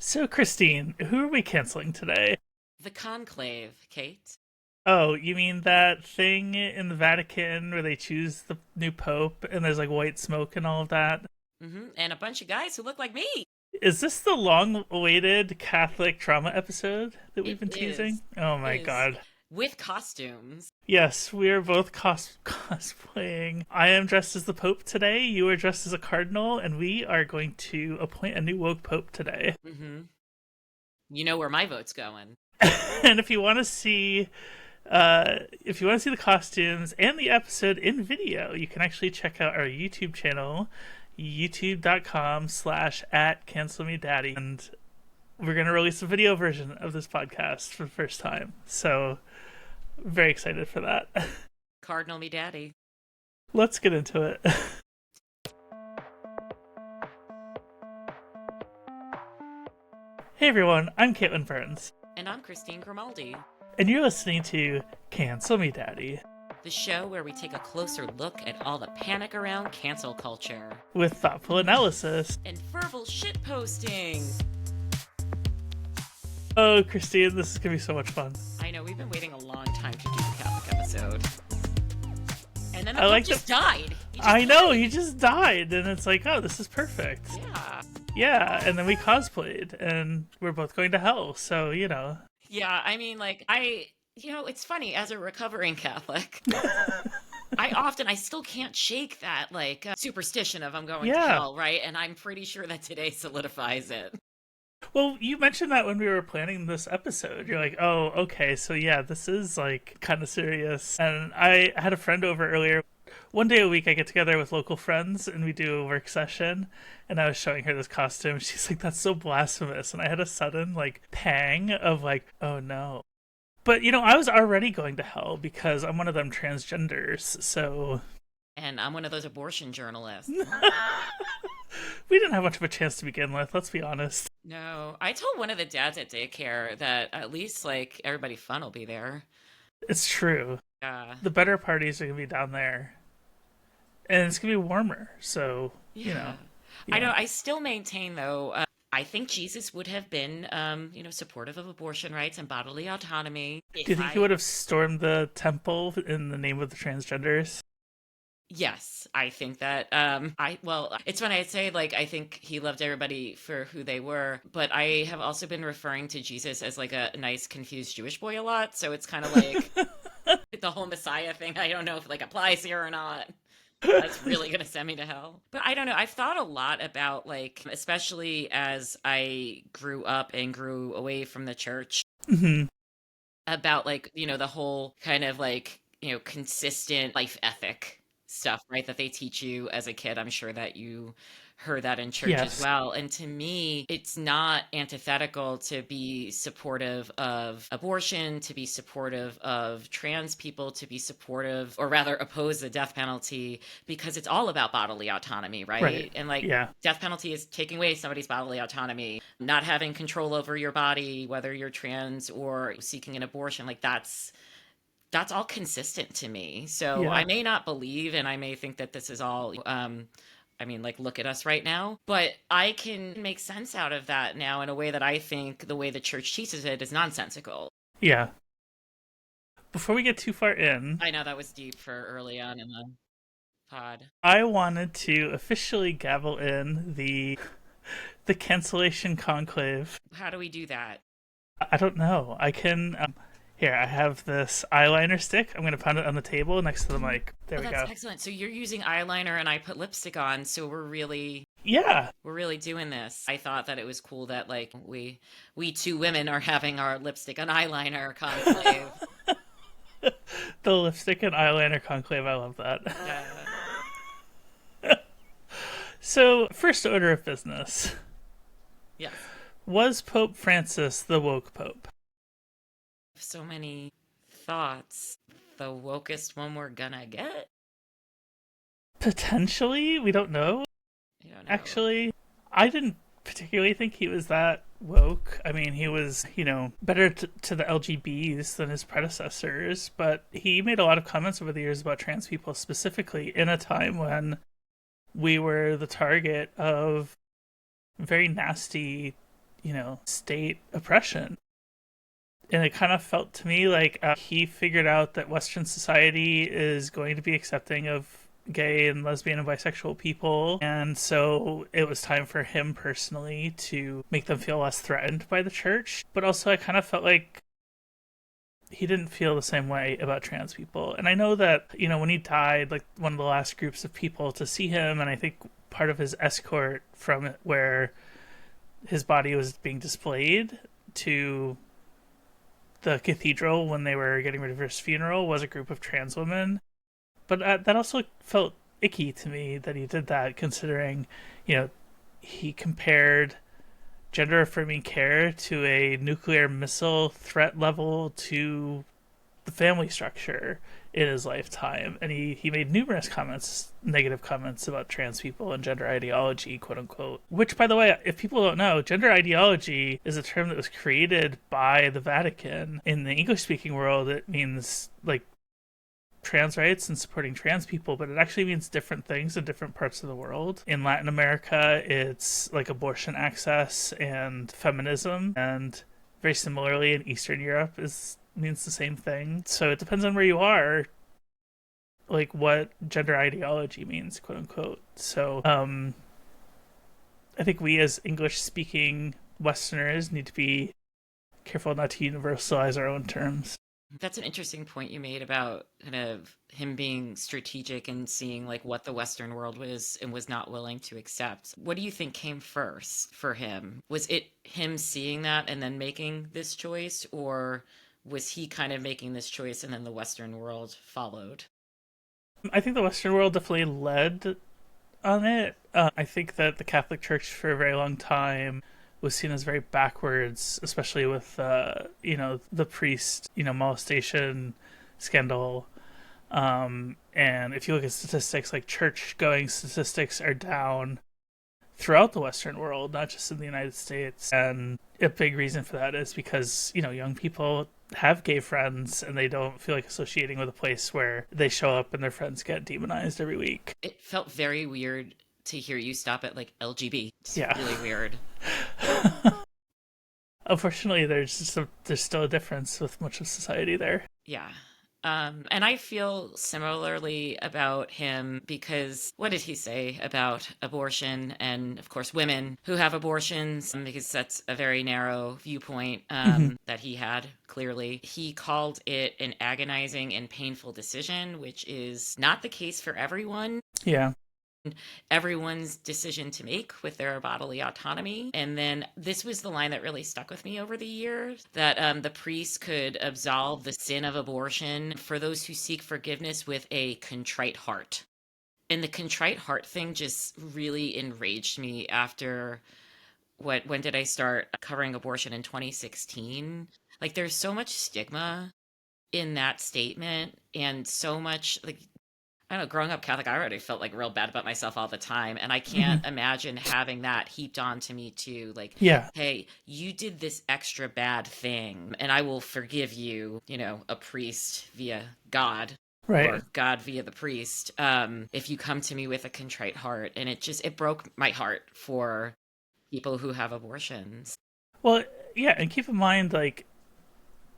So, Christine, who are we canceling today? The Conclave, Kate. Oh, you mean that thing in the Vatican where they choose the new pope and there's like white smoke and all of that? And a bunch of guys who look like me. Is this the long-awaited Catholic trauma episode that we've It been teasing? is. Oh It my is. god. With costumes. Yes, we are both cosplaying. I am dressed as the Pope today, you are dressed as a cardinal, and we are going to appoint a new woke Pope today. hmm You know where my vote's going. And if you want to see the costumes and the episode in video, you can actually check out our YouTube channel, youtube.com/at cancelmedaddy. And we're going to release a video version of this podcast for the first time. So, very excited for that. Cardinal me daddy. Let's get into it. Hey everyone, I'm Caitlin Burns, And I'm Christine Grimaldi. and you're listening to Cancel Me Daddy, The show where we take a closer look at all the panic around cancel culture. with thoughtful analysis. And verbal shitposting. Oh, Christine, this is going to be so much fun. I know, we've been waiting a long time to do the Catholic episode. And then the I Pope like just died. I know, he just died, and it's like, oh, this is perfect. Yeah. Yeah, and then we cosplayed, and we're both going to hell, so, Yeah, I mean, it's funny, as a recovering Catholic, I still can't shake that, superstition of I'm going to Yeah. hell, right? And I'm pretty sure that today solidifies it. Well, you mentioned that when we were planning this episode. You're like, oh, okay, so yeah, this is, like, kind of serious. And I had a friend over earlier. One day a week I get together with local friends and we do a work session, and I was showing her this costume. She's like, that's so blasphemous. And I had a sudden like pang of like, oh no. But I was already going to hell because I'm one of them transgenders, so And I'm one of those abortion journalists. we didn't have much of a chance to begin with, let's be honest. No, I told one of the dads at daycare that at least, everybody fun will be there. It's true. Yeah. The better parties are gonna be down there. And it's gonna be warmer, so Yeah. yeah. I know, I still maintain, though, I think Jesus would have been, supportive of abortion rights and bodily autonomy. Do you think he would have stormed the temple in the name of the transgenders? Yes, I think that, it's funny, I'd say, I think he loved everybody for who they were, but I have also been referring to Jesus as, a nice, confused Jewish boy a lot, so it's kind of like the whole Messiah thing, I don't know if, applies here or not. That's really going to send me to hell. But I don't know. I've thought a lot about, especially as I grew up and grew away from the church, Mm-hmm. about, the whole kind of, consistent life ethic stuff, right? That they teach you as a kid. I'm sure that you heard that in church as Yes. well. And to me, it's not antithetical to be supportive of abortion, to be supportive of trans people, to be supportive, or rather oppose the death penalty, because it's all about bodily autonomy, right? Right. And Yeah. death penalty is taking away somebody's bodily autonomy, not having control over your body, whether you're trans or seeking an abortion. That's all consistent to me. So Yeah. I may not believe, and I may think that this is all, look at us right now, but I can make sense out of that now in a way that I think the way the church teaches it is nonsensical. Yeah. Before we get too far in, I know that was deep for early on in the pod. I wanted to officially gavel in the cancellation conclave. How do we do that? I don't know. I can here, I have this eyeliner stick. I'm going to pound it on the table next to the mic. There we That's go. excellent. So you're using eyeliner and I put lipstick on, so we're really Yeah. doing this. I thought that it was cool that we two women are having our lipstick and eyeliner conclave. The lipstick and eyeliner conclave. I love that. So, first order of business. Yeah. Was Pope Francis the woke pope? So many thoughts. The wokest one we're gonna get? Potentially, we don't know. I don't know. Actually, I didn't particularly think he was that woke. I mean, he was, better to the LGBs than his predecessors, but he made a lot of comments over the years about trans people, specifically in a time when we were the target of very nasty state oppression. And it kind of felt to me like he figured out that Western society is going to be accepting of gay and lesbian and bisexual people. And so it was time for him personally to make them feel less threatened by the church. But also, I kind of felt like he didn't feel the same way about trans people. And I know that, when he died, like one of the last groups of people to see him, and I think part of his escort from where his body was being displayed to the cathedral when they were getting ready for his funeral was a group of trans women. But that also felt icky to me that he did that, considering, he compared gender affirming care to a nuclear missile threat level to the family structure in his lifetime. And he made numerous negative comments about trans people and gender ideology, quote unquote. Which, by the way, if people don't know, gender ideology is a term that was created by the Vatican. In the English speaking world, it means like trans rights and supporting trans people, but it actually means different things in different parts of the world. In Latin America, it's like abortion access and feminism, and very similarly in Eastern Europe means the same thing. So it depends on where you are, like what gender ideology means, quote unquote. So I think we as English speaking Westerners need to be careful not to universalize our own terms. That's an interesting point you made about kind of him being strategic and seeing like what the Western world was and was not willing to accept. What do you think came first for him? Was it him seeing that and then making this choice, or was he kind of making this choice and then the Western world followed? I think the Western world definitely led on it. I think that the Catholic Church for a very long time was seen as very backwards, especially with the priest molestation scandal. And if you look at statistics, like church going statistics are down throughout the Western world, not just in the United States. And a big reason for that is because young people have gay friends and they don't feel like associating with a place where they show up and their friends get demonized every week. It felt very weird to hear you stop at like LGB. It's Yeah. really weird. Unfortunately, there's still a difference with much of society there. Yeah. And I feel similarly about him because what did he say about abortion and, of course, women who have abortions? Because that's a very narrow viewpoint that he had, clearly. He called it an agonizing and painful decision, which is not the case for everyone. Yeah. Everyone's decision to make with their bodily autonomy. And then this was the line that really stuck with me over the years, that the priest could absolve the sin of abortion for those who seek forgiveness with a contrite heart. And the contrite heart thing just really enraged me after when did I start covering abortion? In 2016? Like there's so much stigma in that statement and so much like I don't know, growing up Catholic, I already felt like real bad about myself all the time. And I can't imagine having that heaped onto me too. Like, Yeah. hey, you did this extra bad thing and I will forgive you, a priest via God. Right. Or God via the priest, if you come to me with a contrite heart. And it broke my heart for people who have abortions. Well, yeah, and keep in mind, like,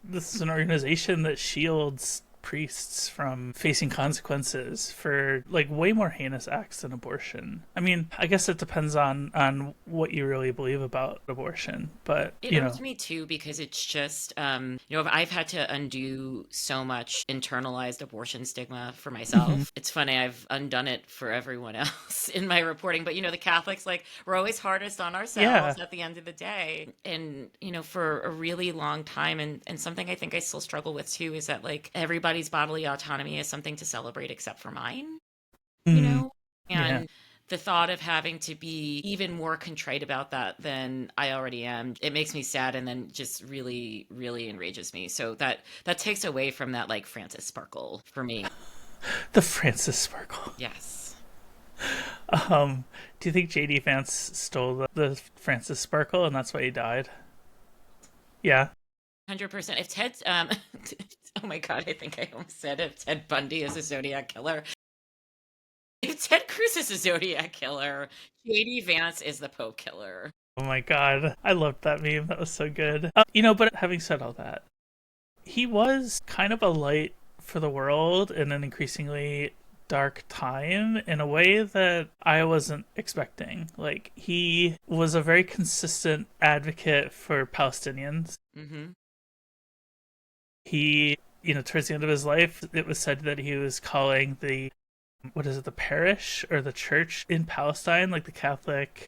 this is an organization that shields priests from facing consequences for like way more heinous acts than abortion. I mean, I guess it depends on what you really believe about abortion, but it hurts me too because it's just I've had to undo so much internalized abortion stigma for myself. It's funny, I've undone it for everyone else in my reporting, but the Catholics, like, we're always hardest on ourselves at the end of the day. And for a really long time, and something I think I still struggle with too, is that like everybody's bodily autonomy is something to celebrate except for mine, and the thought of having to be even more contrite about that than I already am, it makes me sad and then just really, really enrages me. So that takes away from that like Francis Sparkle for me. The Francis Sparkle. Yes. Do you think JD Vance stole the Francis Sparkle and that's why he died? Yeah. 100%. If Ted, oh my God, I think I almost said if Ted Bundy is a Zodiac killer. If Ted Cruz is a Zodiac killer, JD Vance is the Pope killer. Oh my god. I loved that meme. That was so good. But having said all that, he was kind of a light for the world in an increasingly dark time in a way that I wasn't expecting. Like, he was a very consistent advocate for Palestinians. Mm-hmm. He, towards the end of his life, it was said that he was calling the parish or the church in Palestine, like the Catholic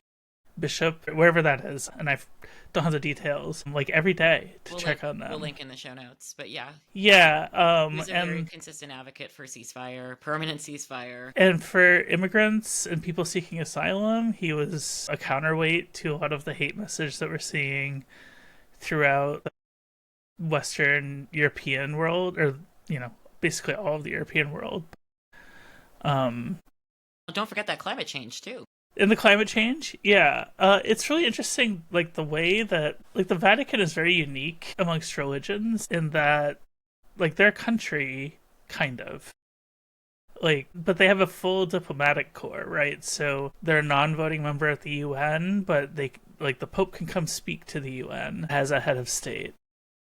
bishop, wherever that is, and I don't have the details, like every day to check on them. We'll link in the show notes, but yeah. Yeah, he's a very consistent advocate for ceasefire, permanent ceasefire. And for immigrants and people seeking asylum, he was a counterweight to a lot of the hate message that we're seeing throughout the Western European world, or, basically all of the European world. Don't forget that climate change, too. In the climate change, yeah. It's really interesting, like, the way that, like, the Vatican is very unique amongst religions in that, like, their country, kind of. Like, but they have a full diplomatic corps, right? So they're a non-voting member at the UN, but they, like, the Pope can come speak to the UN as a head of state.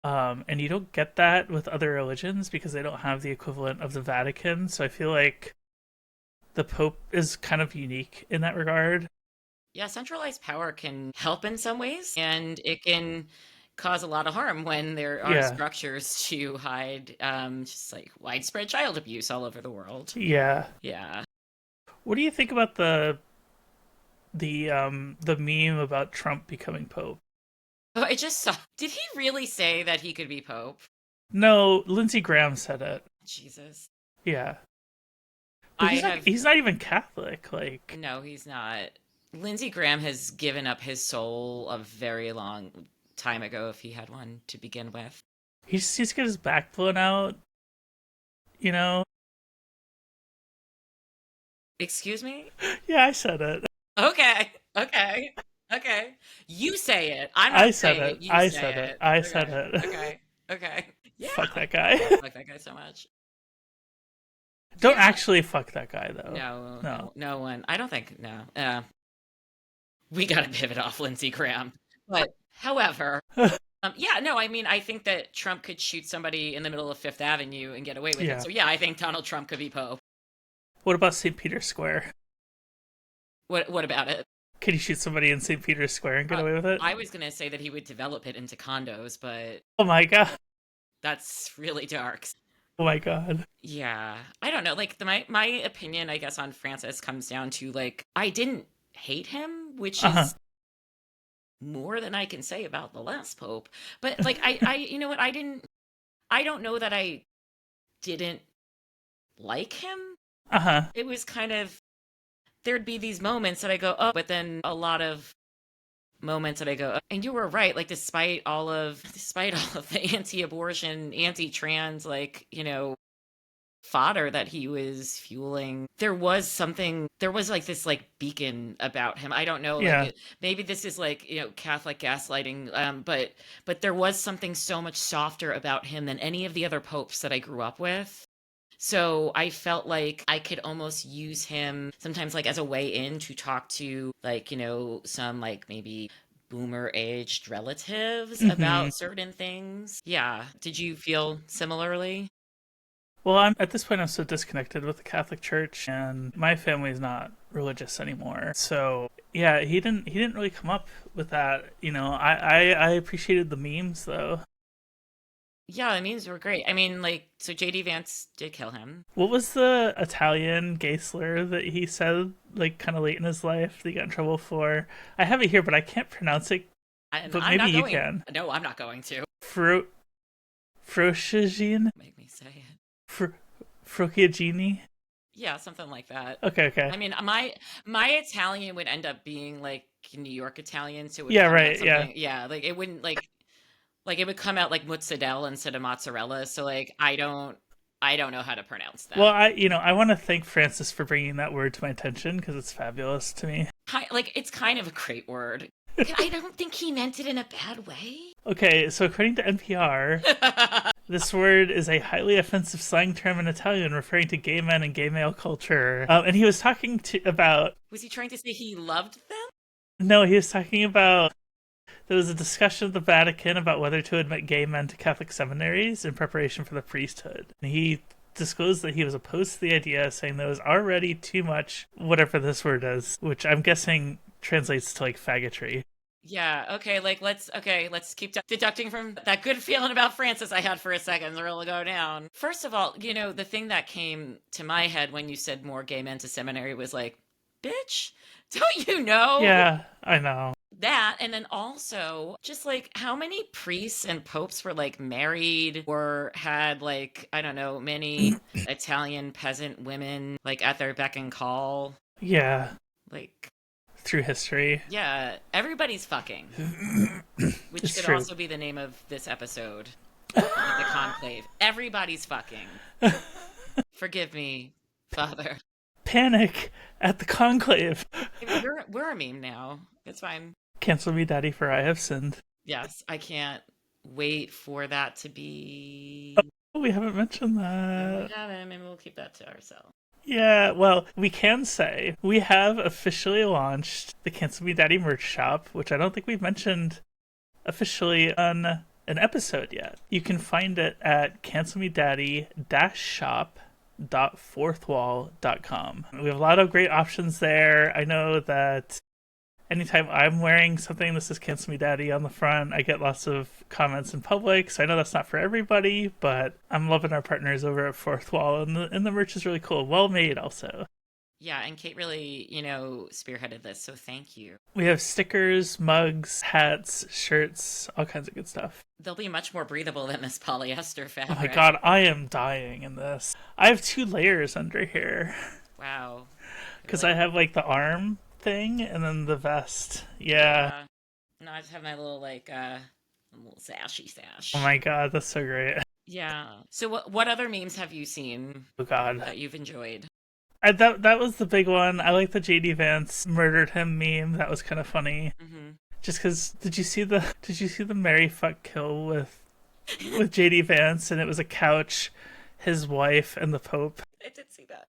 And you don't get that with other religions because they don't have the equivalent of the Vatican. So I feel like the Pope is kind of unique in that regard. Yeah, centralized power can help in some ways, and it can cause a lot of harm when there are structures to hide just like widespread child abuse all over the world. Yeah. Yeah. What do you think about the meme about Trump becoming Pope? Oh, I just saw. Did he really say that he could be Pope? No, Lindsey Graham said it. Jesus. Yeah. He's not even Catholic. Like, no, he's not. Lindsey Graham has given up his soul a very long time ago, if he had one to begin with. He's got his back blown out. Excuse me? Yeah, I said it. Okay. You say it. I'm not saying it. I said it. I said it. Okay. Yeah. Fuck that guy. Fuck that guy so much. Don't actually fuck that guy, though. No one. I don't think, no. We gotta pivot off Lindsey Graham. But, however, I think that Trump could shoot somebody in the middle of Fifth Avenue and get away with it. So, I think Donald Trump could be Pope. What about St. Peter's Square? What about it? Can you shoot somebody in St. Peter's Square and get away with it? I was gonna say that he would develop it into condos, but... Oh my god. That's really dark. Oh my god. Yeah. I don't know. Like, my opinion, I guess, on Francis comes down to, like, I didn't hate him, which is more than I can say about the last Pope. But, like, I you know what? I don't know that I didn't like him. It was kind of, there'd be these moments that I go, oh, but then a lot of moments that I go, and you were right, like, despite all of the anti-abortion, anti-trans, like, fodder that he was fueling, there was like this like beacon about him. I don't know, like, maybe this is like, Catholic gaslighting, but there was something so much softer about him than any of the other popes that I grew up with. So I felt like I could almost use him sometimes, like, as a way in to talk to, like, some, like, maybe boomer-aged relatives about certain things. Yeah. Did you feel similarly? Well, at this point, I'm so disconnected with the Catholic Church, and my family's not religious anymore. So, yeah, he didn't really come up with that. I appreciated the memes, though. Yeah, the memes were great. I mean, like, so J.D. Vance did kill him. What was the Italian gay slur that he said, like, kind of late in his life that he got in trouble for? I have it here, but I can't pronounce it. But maybe you can. No, I'm not going to. Frosciagine? Make me say it. Frocchiagini? Yeah, something like that. Okay. I mean, my Italian would end up being, like, New York Italian, so it would Yeah, like, it wouldn't, like, it would come out like mozzarella instead of mozzarella. So, like, I don't know how to pronounce that. Well, I want to thank Francis for bringing that word to my attention because it's fabulous to me. Like, it's kind of a great word. I don't think he meant it in a bad way. Okay, so according to NPR, this word is a highly offensive slang term in Italian referring to gay men and gay male culture. And he was talking about... Was he trying to say he loved them? No, he was talking about there was a discussion of the Vatican about whether to admit gay men to Catholic seminaries in preparation for the priesthood. And he disclosed that he was opposed to the idea, saying there was already too much, whatever this word is, which I'm guessing translates to like faggotry. Yeah, okay, like let's keep deducting from that good feeling about Francis I had for a second. We'll go down. First of all, the thing that came to my head when you said more gay men to seminary was like, bitch, don't you know Yeah, I know. that? And then also just like how many priests and popes were like married or had like, I don't know, many Italian peasant women like at their beck and call. Yeah, Like, through history. yeah, everybody's fucking. Which It's could true. also be the name of this episode of the Conclave. Everybody's fucking. Forgive me, Father. Panic at the conclave. We're a meme now. It's fine. Cancel me, Daddy, for I have sinned. Yes, I can't wait for that to be. Oh, we haven't mentioned No, that. we haven't. Maybe we'll keep that to ourselves. Yeah, well, we can say we have officially launched the Cancel Me Daddy merch shop, which I don't think we've mentioned officially on an episode yet. You can find it at cancelmedaddy-shop.fourthwall.com. We have a lot of great options there. I know that anytime I'm wearing something that says Cancel Me Daddy on the front, I get lots of comments in public, so I know that's not for everybody, but I'm loving our partners over at Fourth Wall, and the merch is really cool. Well made, also. Yeah, and Kate really, spearheaded this, so thank you. We have stickers, mugs, hats, shirts, all kinds of good stuff. They'll be much more breathable than this polyester fabric. Oh my god, I am dying in this. I have 2 layers under here. Wow. Because I have like the arm thing and then the vest. Yeah. No, I just have my little little sashy sash. Oh my god, that's so great. Yeah. So what other memes have you seen Oh god. that you've enjoyed? That was the big one. I like the JD Vance murdered him meme. That was kind of funny. Mm-hmm. Just because did you see the Mary fuck kill with JD Vance, and it was a couch, his wife, and the Pope. I did see that.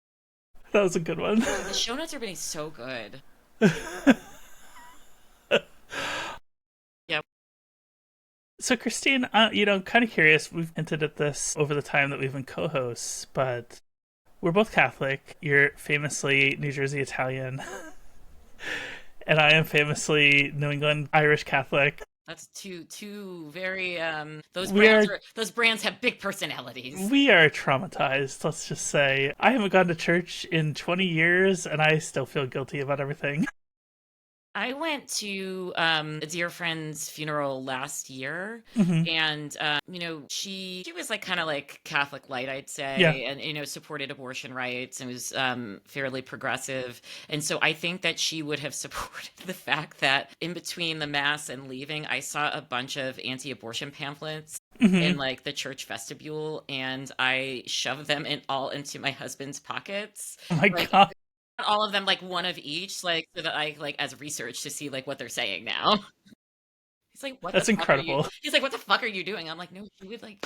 That was a good one. The show notes are being so good. Yeah. So Christine, kind of curious. We've hinted at this over the time that we've been co-hosts, but we're both Catholic. You're famously New Jersey Italian, and I am famously New England Irish Catholic. That's two very those brands have big personalities. We are traumatized, let's just say. I haven't gone to church in 20 years, and I still feel guilty about everything. I went to a dear friend's funeral last year, Mm-hmm. and she was like kind of like Catholic light, I'd say, Yeah. and supported abortion rights and was fairly progressive, and so I think that she would have supported the fact that in between the mass and leaving, I saw a bunch of anti-abortion pamphlets Mm-hmm. in like the church vestibule, and I shoved them all into my husband's pockets. Oh my Like, god. all of them, like one of each, like so that I like as research to see like what they're saying now. He's like, what That's the fuck are you? incredible. He's like, what the fuck are you doing? I'm like, no,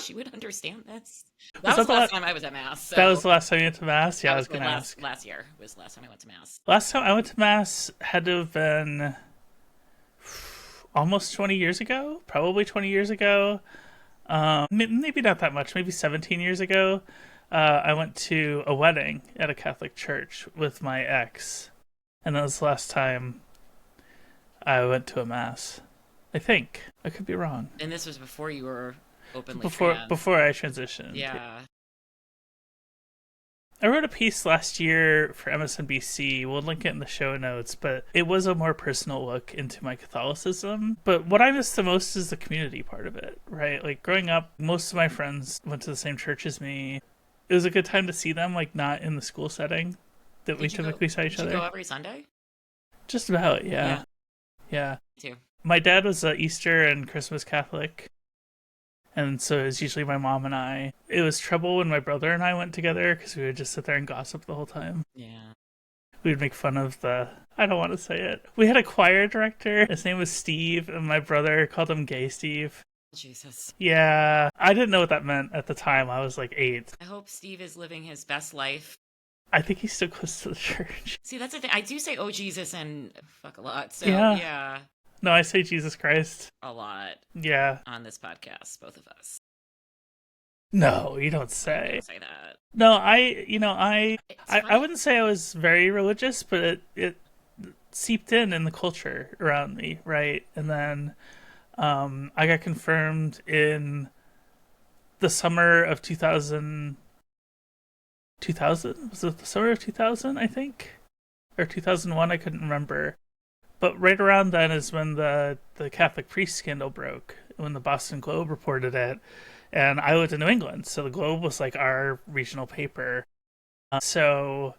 she would understand this. Was That was that the the last time I was at mass. So That was the last time you went to Mass? Yeah, I was that going to ask. last year was the last time I went to mass. Last time I went to Mass had to have been almost 20 years ago? Probably 20 years ago. Maybe not that much. Maybe 17 years ago. I went to a wedding at a Catholic church with my ex. And that was the last time I went to a Mass. I think. I could be wrong. And this was before you were openly Before trans. I transitioned. Yeah. I wrote a piece last year for MSNBC. We'll link it in the show notes, but it was a more personal look into my Catholicism. But what I miss the most is the community part of it, right? Like growing up, most of my friends went to the same church as me. It was a good time to see them, like not in the school setting that we typically saw each Did other. you go every Sunday? Just about, yeah. Me too. My dad was a Easter and Christmas Catholic. And so it was usually my mom and I. It was trouble when my brother and I went together because we would just sit there and gossip the whole time. Yeah. We'd make fun of I don't want to say it. We had a choir director. His name was Steve, and my brother called him Gay Steve. Jesus. Yeah, I didn't know what that meant at the time. I was like 8. I hope Steve is living his best life I think he's still close to the church. See, that's the thing. I do say, oh, Jesus, and fuck a lot. So, Yeah. yeah, No, I say Jesus Christ. a lot Yeah. on this podcast, both of us. No, you don't I say. don't say that. No, I It's I funny. wouldn't say I was very religious, but it seeped in the culture around me, right? And then I got confirmed in the summer of 2000. 2000? Was it the summer of 2000, I think? Or 2001, I couldn't remember. But right around then is when the Catholic priest scandal broke, when the Boston Globe reported it. And I lived in New England, so the Globe was like our regional paper. So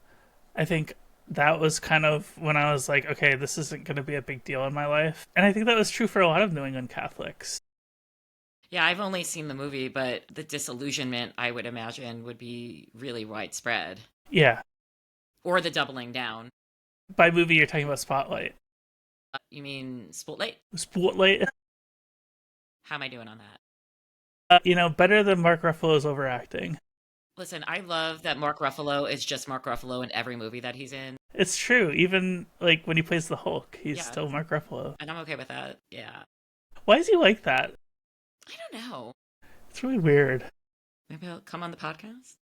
I think that was kind of when I was like, okay, this isn't going to be a big deal in my life. And I think that was true for a lot of New England Catholics. Yeah, I've only seen the movie, but the disillusionment, I would imagine, would be really widespread. Yeah. Or the doubling down. By movie, you're talking about Spotlight. You mean Spotlight? Spotlight, How am I doing on that? better than Mark Ruffalo's overacting. Listen, I love that Mark Ruffalo is just Mark Ruffalo in every movie that he's in. It's true. Even like when he plays the Hulk, he's Yeah. still Mark Ruffalo. And I'm okay with that. Yeah. Why is he like that? I don't know. It's really weird. Maybe he'll come on the podcast?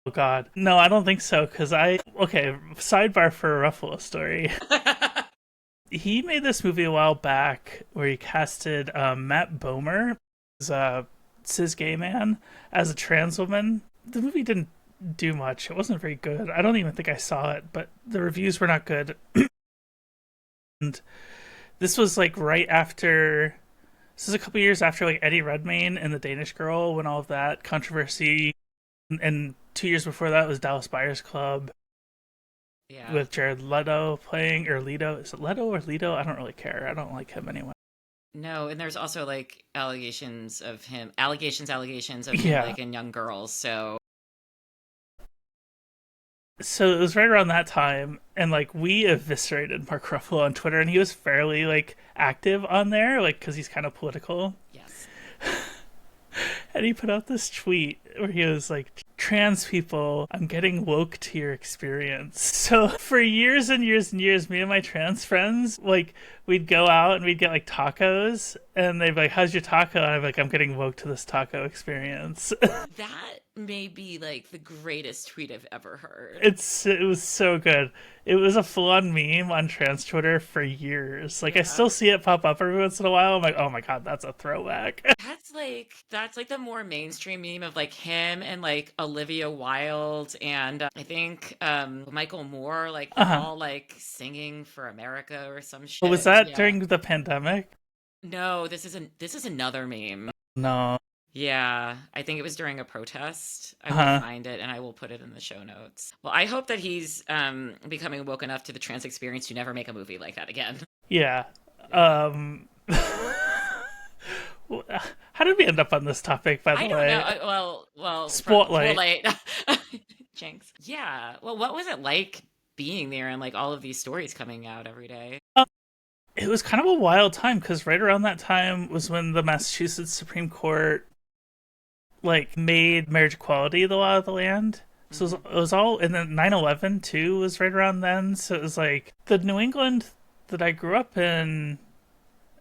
Oh God, no, I don't think so. Okay, sidebar for a Ruffalo story. He made this movie a while back where he casted Matt Bomer as a cis gay man as a trans woman. The movie didn't do much. It wasn't very good. I don't even think I saw it, but the reviews were not good. And this was like right after. This is a couple years after like Eddie Redmayne and the Danish Girl, when all of that controversy, and 2 years before that was Dallas Buyers Club. Yeah. With Jared Leto playing, or Leto. Is it Leto or Leto? I don't really care. I don't like him anyway. No, and there's also like allegations of him Yeah. like in young girls. So it was right around that time, and like we eviscerated Mark Ruffalo on Twitter, and he was fairly like active on there, like because he's kind of political. yes. And he put out this tweet where he was like, trans people, I'm getting woke to your experience. So for years and years and years, me and my trans friends, like, we'd go out and we'd get like tacos, and they'd be like, how's your taco? And I'd be like, I'm getting woke to this taco experience. That may be like the greatest tweet I've ever heard. It was so good. It was a full-on meme on trans Twitter for years. Like, I still see it pop up every once in a while. I'm like, oh my God, that's a throwback. That's like the more mainstream meme of like him and like Olivia Wilde and I think Michael Moore, like they're all like singing for America or some shit. Was that during the pandemic? No, this is another meme. No. Yeah, I think it was during a protest. I will find it and I will put it in the show notes. Well, I hope that he's becoming woke enough to the trans experience to never make a movie like that again. Yeah. How did we end up on this topic, by the way? I don't know. Well, Spotlight. Jinx. Yeah. Well, what was it like being there and like all of these stories coming out every day? It was kind of a wild time because right around that time was when the Massachusetts Supreme Court like made marriage equality the law of the land. So it was all, and then 9/11 too was right around then. So it was like the New England that I grew up in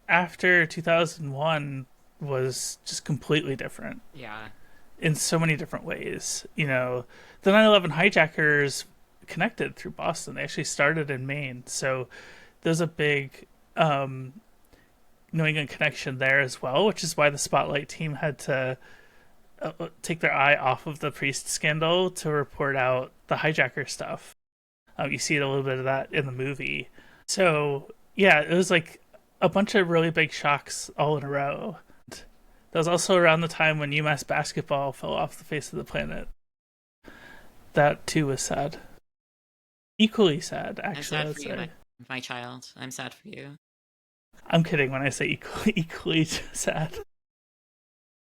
after 2001 was just completely different. Yeah. In so many different ways. The 9/11 hijackers connected through Boston. They actually started in Maine. So there's a big New England connection there as well, which is why the Spotlight team had to take their eye off of the priest scandal to report out the hijacker stuff. You see a little bit of that in the movie. So, yeah, it was like a bunch of really big shocks all in a row. That was also around the time when UMass basketball fell off the face of the planet. That, too, was sad. Equally sad, actually. I'm sad for you, my child. I'm sad for you. I'm kidding when I say equally sad.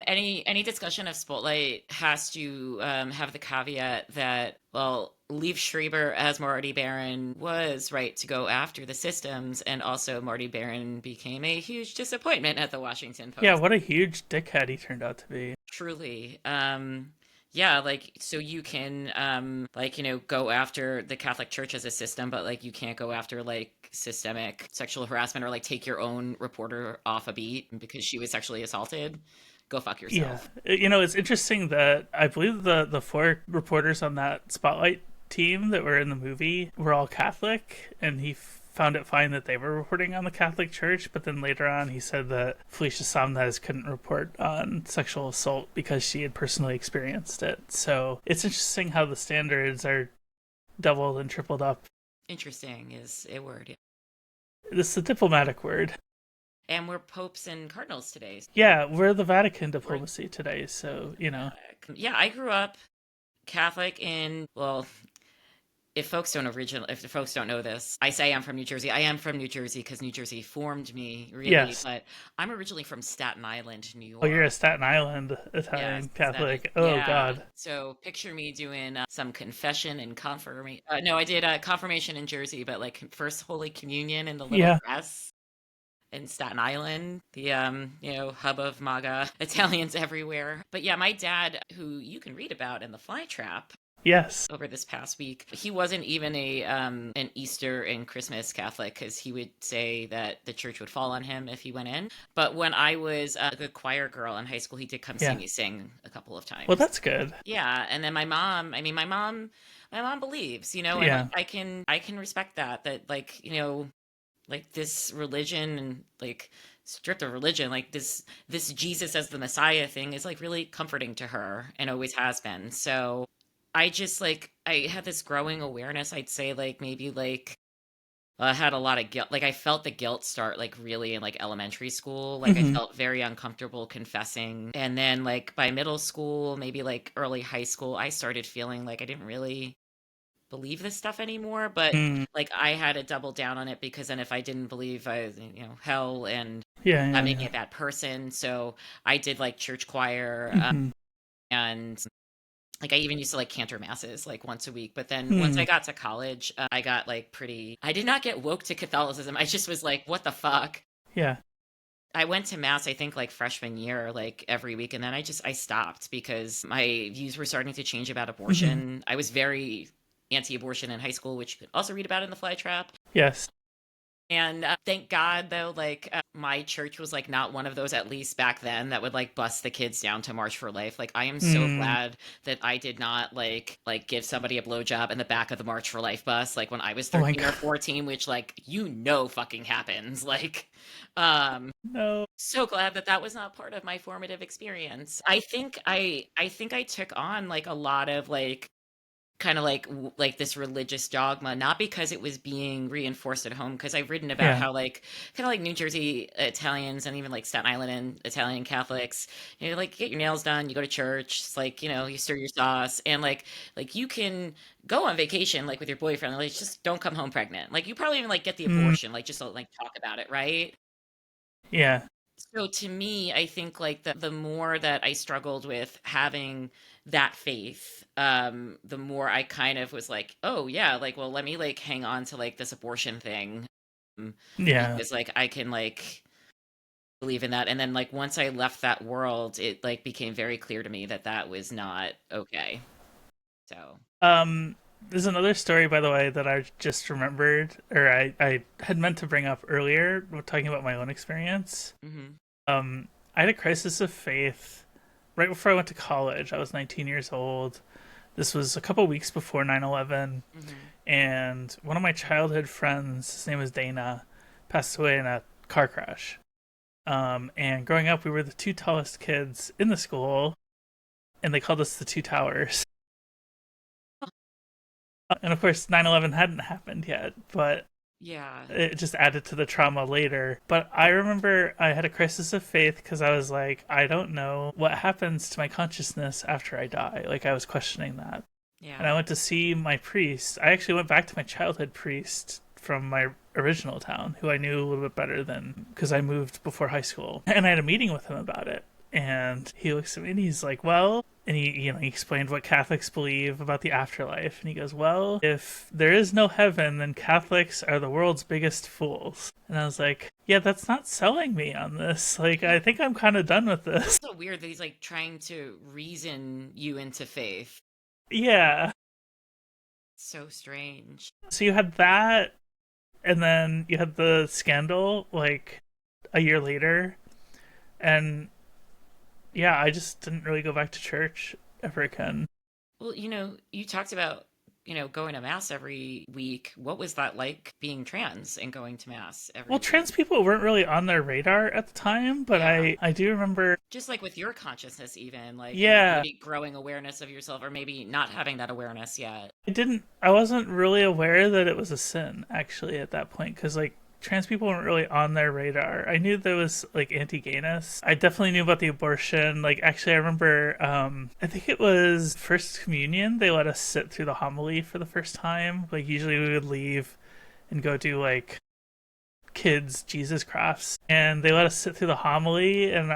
Any discussion of Spotlight has to have the caveat that, well, Liev Schreiber as Marty Baron was right to go after the systems, and also Marty Baron became a huge disappointment at the Washington Post. Yeah, what a huge dickhead he turned out to be. Truly. Yeah, like so you can like, go after the Catholic Church as a system, but like you can't go after like systemic sexual harassment or like take your own reporter off a beat because she was sexually assaulted. Go fuck Yeah, yourself. it's interesting that I believe the four reporters on that spotlight team that were in the movie were all Catholic, and he found it fine that they were reporting on the Catholic Church. But then later on, he said that Felicia Samnez couldn't report on sexual assault because she had personally experienced it. So it's interesting how the standards are doubled and tripled up. Interesting is a word. Yeah. This is a diplomatic word. And we're popes and cardinals today. Yeah, we're the Vatican diplomacy today, so. Yeah, I grew up Catholic in, well, if the folks don't know this, I say I'm from New Jersey. I am from New Jersey because New Jersey formed me, really. Yes. But I'm originally from Staten Island, New York. Oh, you're a Staten Island Italian Yes, Catholic. Oh, yeah. God. So picture me doing some confession and confirmation. No, I did confirmation in Jersey, but like First Holy Communion in the little dress in Staten Island, the hub of MAGA Italians everywhere. But yeah, my dad, who you can read about in The Fly Trap, Yes. over this past week, he wasn't even an Easter and Christmas Catholic because he would say that the church would fall on him if he went in. But when I was a good choir girl in high school, he did come see me sing a couple of times. Well, that's good. Yeah, and then my mom believes, and I can respect that like, like this religion and like stripped of religion, like this Jesus as the Messiah thing is like really comforting to her and always has been. So I just like I had this growing awareness, I'd say like maybe like I had a lot of guilt. Like I felt the guilt start like really in like elementary school. Like I felt very uncomfortable confessing. And then like by middle school, maybe like early high school, I started feeling like I didn't really believe this stuff anymore, but like I had to double down on it because then if I didn't believe I hell and I'm making a bad person. So I did like church choir and like I even used to like cantor masses like once a week. But then once I got to college, I got like I did not get woke to Catholicism. I just was like, what the fuck? Yeah. I went to mass, I think like freshman year, like every week. And then I stopped because my views were starting to change about abortion. I was very anti-abortion in high school, which you could also read about in The Fly Trap. Yes. And thank God, though, like my church was like not one of those, at least back then, that would like bust the kids down to March for Life. Like I am so glad that I did not like give somebody a blowjob in the back of the March for Life bus, like when I was 13 or 14, which like fucking happens. Like, no. So glad that was not part of my formative experience. I think I took on like a lot of like kind of like this religious dogma, not because it was being reinforced at home, because I've written about how like kind of like New Jersey Italians and even like Staten Island and Italian Catholics, like get your nails done, you go to church, it's like, you stir your sauce, and like you can go on vacation like with your boyfriend, like just don't come home pregnant. Like you probably even like get the abortion, like just like talk about it, right? Yeah. So to me, I think like the more that I struggled with having that faith, the more I kind of was like, oh yeah, like, well, let me like hang on to like this abortion thing. Because like I can like believe in that. And then like once I left that world, it like became very clear to me that was not okay. So there's another story, by the way, that I just remembered, or I had meant to bring up earlier, talking about my own experience. I had a crisis of faith right before I went to college. I was 19 years old. This was a couple weeks before 9/11, and one of my childhood friends, his name was Dana, passed away in a car crash. And growing up, we were the two tallest kids in the school, and they called us the Two Towers. And of course, 9/11 hadn't happened yet, but it just added to the trauma later. But I remember I had a crisis of faith because I was like, I don't know what happens to my consciousness after I die. Like, I was questioning that. Yeah. And I went to see my priest. I actually went back to my childhood priest from my original town, who I knew a little bit better than, because I moved before high school. And I had a meeting with him about it. And he looks at me and he's like, well, And he explained what Catholics believe about the afterlife. And he goes, well, if there is no heaven, then Catholics are the world's biggest fools. And I was like, yeah, that's not selling me on this. Like, I think I'm kind of done with this. It's so weird that he's like trying to reason you into faith. Yeah. So strange. So you had that, and then you had the scandal, like, a year later. And yeah, I just didn't really go back to church ever again. Well, you talked about, going to mass every week. What was that like being trans and going to mass every Well, week? trans people weren't really on their radar at the time, but Yeah. I do remember. Just like with your consciousness, even like Yeah, maybe growing awareness of yourself, or maybe not having that awareness yet. I wasn't really aware that it was a sin, actually, at that point, because, like, trans people weren't really on their radar. I knew there was, like, anti-gayness. I definitely knew about the abortion. Like, actually, I remember, I think it was First Communion. They let us sit through the homily for the first time. Like, usually we would leave and go do, like, kids' Jesus crafts. And they let us sit through the homily, and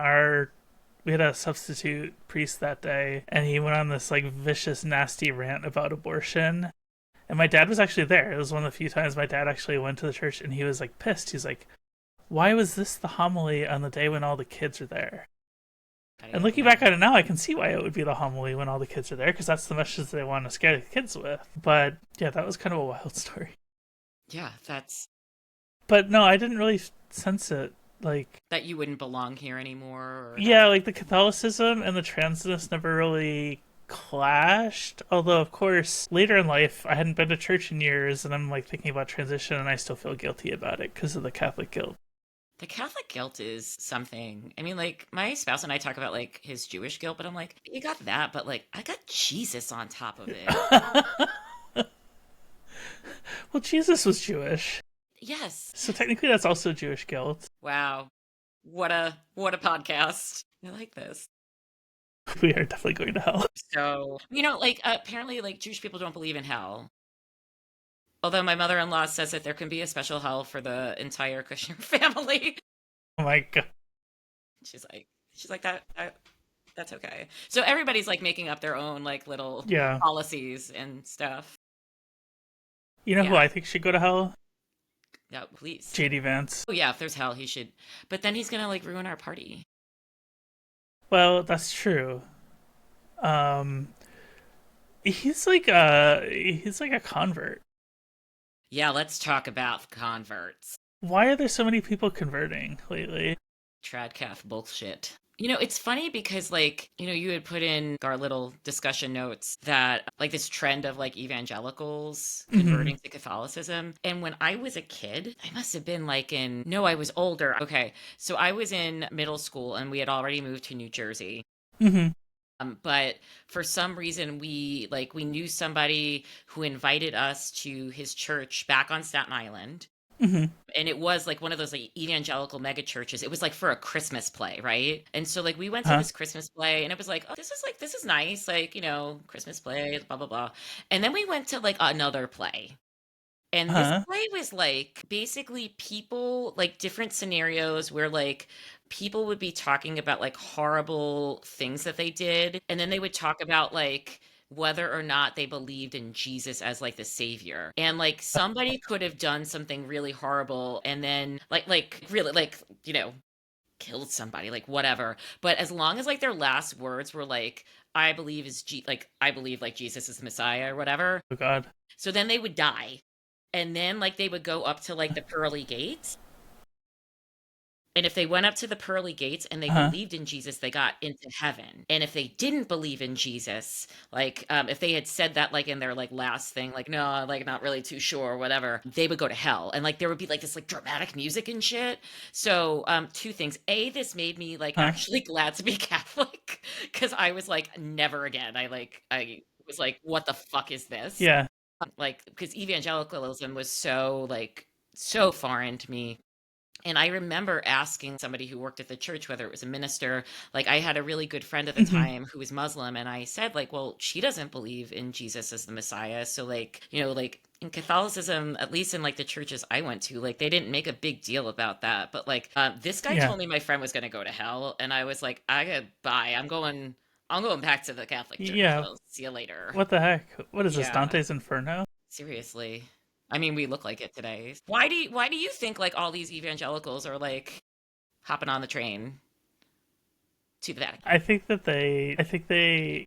we had a substitute priest that day, and he went on this, like, vicious, nasty rant about abortion. And my dad was actually there. It was one of the few times my dad actually went to the church, and he was, like, pissed. He's like, why was this the homily on the day when all the kids are there? And looking back at it now, I can see why it would be the homily when all the kids are there, because that's the message they want to scare the kids with. But yeah, that was kind of a wild story. Yeah, that's... But no, I didn't really sense it. Like, that you wouldn't belong here anymore? Or yeah, like the Catholicism and the transness never really clashed. Although, of course, later in life, I hadn't been to church in years, and I'm, like, thinking about transition, and I still feel guilty about it because of the Catholic guilt. The Catholic guilt is something. I mean, like, my spouse and I talk about, like, his Jewish guilt, but I'm like, you got that, but, like, I got Jesus on top of it. Well, Jesus was Jewish. Yes. So technically that's also Jewish guilt. Wow. What a podcast. I like this. We are definitely going to hell. So, like, apparently, like, Jewish people don't believe in hell. Although my mother-in-law says that there can be a special hell for the entire Kushner family. Oh my god. She's like that's okay. So everybody's, like, making up their own, like, little policies and stuff. You know who I think should go to hell? No, please. JD Vance. Oh yeah, if there's hell, he should. But then he's gonna, like, ruin our party. Well, that's true. He's like a convert. Yeah, let's talk about converts. Why are there so many people converting lately? Tradcath bullshit. It's funny because, like, you had put in our little discussion notes that, like, this trend of, like, evangelicals converting to Catholicism. And when I was a kid, I must have been, like, I was older. Okay, so I was in middle school and we had already moved to New Jersey. Mm-hmm. But for some reason, we knew somebody who invited us to his church back on Staten Island. Mm-hmm. And it was, like, one of those, like, evangelical mega churches. It was, like, for a Christmas play, right? And so, like, we went to this Christmas play, and it was like, oh, this is nice, like, Christmas play, blah blah blah. And then we went to, like, another play. And this play was, like, basically people, like, different scenarios where, like, people would be talking about, like, horrible things that they did, and then they would talk about, like, whether or not they believed in Jesus as, like, the savior. And, like, somebody could have done something really horrible and then, like really, like, killed somebody, like, whatever. But as long as, like, their last words were like, I believe like Jesus is the Messiah or whatever. Oh god. So then they would die. And then, like, they would go up to, like, the pearly gates. And if they went up to the pearly gates and they believed in Jesus, they got into heaven. And if they didn't believe in Jesus, like, if they had said that, like, in their, like, last thing, like, no, like, not really too sure or whatever, they would go to hell. And, like, there would be, like, this, like, dramatic music and shit. So, two things. A, this made me, like, actually glad to be Catholic. Because I was like, never again. I was like, what the fuck is this? Yeah. Like, because evangelicalism was so, like, so foreign to me. And I remember asking somebody who worked at the church, whether it was a minister, like, I had a really good friend at the time who was Muslim, and I said, like, well, she doesn't believe in Jesus as the Messiah. So, like, like, in Catholicism, at least in, like, the churches I went to, like, they didn't make a big deal about that. But, like, this guy told me my friend was going to go to hell, and I was like, bye, I'm going I'm going back to the Catholic Church. Yeah. I'll see you later. What the heck? What is this, Yeah, Dante's Inferno? seriously. I mean, we look like it today. Why do you think like all these evangelicals are like hopping on the train to the Vatican? I think they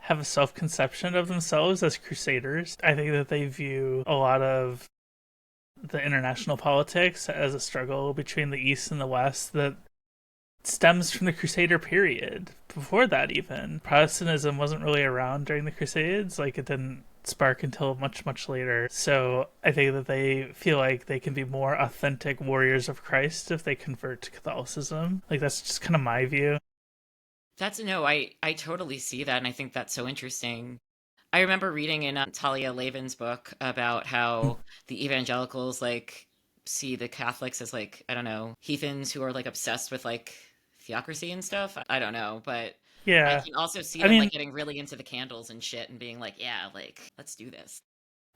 have a self-conception of themselves as crusaders. I think that they view a lot of the international politics as a struggle between the East and the West that stems from the Crusader period. Before that, even Protestantism wasn't really around during the Crusades. Like, it didn't spark until much, much later. So I think that they feel like they can be more authentic warriors of Christ if they convert to Catholicism. Like, that's just kind of my view. That's no, I totally see that, and I think that's so interesting. I remember reading in Talia Lavin's book about how the evangelicals like see the Catholics as like, I don't know, heathens who are like obsessed with like theocracy and stuff. I don't know, but I Yeah. can also see I them mean, like getting really into the candles and shit and being like, yeah, like let's do this.